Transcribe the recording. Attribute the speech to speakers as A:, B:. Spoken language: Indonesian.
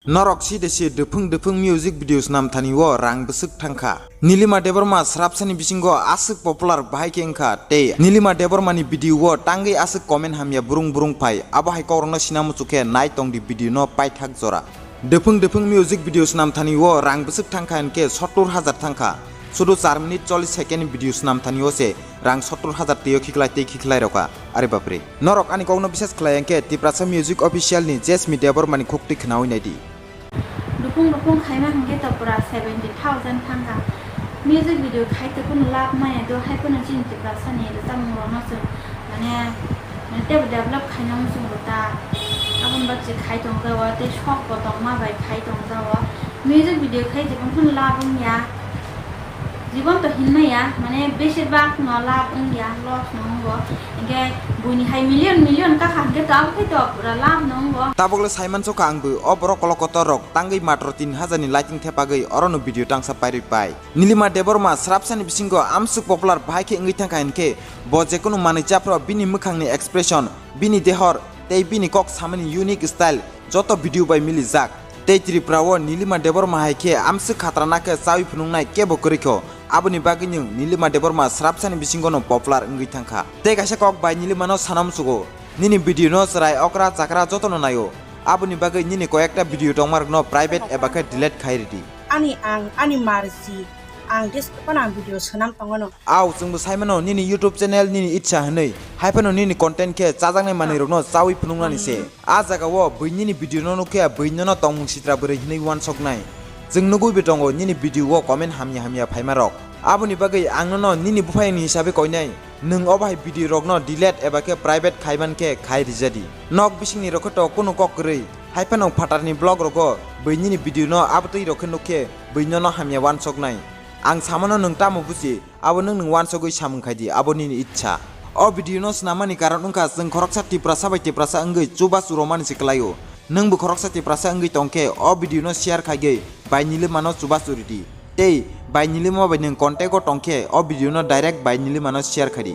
A: Norok si desi dufung dufung music videos nam thani wo rang besuk thangka. Nilima Debbarma srapsani bisingo asuk popular bahai kengka te Nilima Debbarma ni video wo tangoi asuk comment hamya burung burung pai abo hai korno sinamu cuke nai tong di video no pai thak jora. Dufung dufung music videos nam thani wo rang besuk thangka enke 70,000 thangka. Sudu 4 menit 40 second videos nam thani wo se rang 70,000 teo khiklai roka. Are bapre. Norok ani kogno bises khlai enke tiprasa music official ni Jasmi Debbarma ni khukti khnawi naidi.
B: Dufung dufung khaima hangge to pura 70,000 thangka music video khai te kun lab mane do hai kun jin te pra sane do tam ro na so mane develop khaina musung ta abun ba che khai tong ga wa te shok ko tong ma bai khai tong ga wa music video khai je kun lab ya জীবন তো হিন্না ya মানে বেশিরভাগ নলাভ ইয়া লস নঙ্গো এগে বুনি high million কা খানকে তো আবকে তো পুরা লাভ নঙ্গো
A: tabokle saiman soka angbu oborok kolokotorok tangoi matro 3,000 ni lighting thepagoi orono video tangsa pairi pai Nilima Debbarma srapsani bisingo amsuk popular bhaike ngi thangka enke bo jekono mani chapro bini mukhangni expression bini dehor tei bini kok samani unique style joto video bai mili jak tei triprawo Nilima Debbarma haike amsuk khatranake chawi phunungnai kebo koriko aboni bagini Nilima Debbarma srapsani bisingo no popular ngi thangka tei kaisa kok bai Nilima no sanam sugo nini video no serai okra chakra joto no nayo aboni bagai nini koyekta video tongmar no private ebake delete khairidi
C: ani marsi ang dis pana video sonam tongono
A: aw jungbo saimano nini YouTube channel nini itcha hanei haipano nini content ke chajangnai manei rokno chawi phunungnani se a jaga wo beinini video no ke beinono tongmung sitra bore hinei wan soknai jung nugui betongo nini video wo comment hamya phaimarok aboni bagai angno nini bufayni hisabe koinai nung obai video rokno delete ebake private khaiban ke khai rijadi nok bisingni rokoto kono kokrei haipano phatarni blog roko beinini video no abtoi rokno ke beinono hamya wan soknai ang samano nung tamo busi abo nung wan sogoi samung khaidi aboni ni ichha o video no snamani karon ungka jung khoroksa tiprasa bai tiprasa angoi chuba suromani siklayo nung bu khoroksa tiprasa angoi tongke o video no share khaige bai Nilima no chuba suridi tei bai Nilima bai nung contact ko tongke o video no direct bai Nilima no share khadi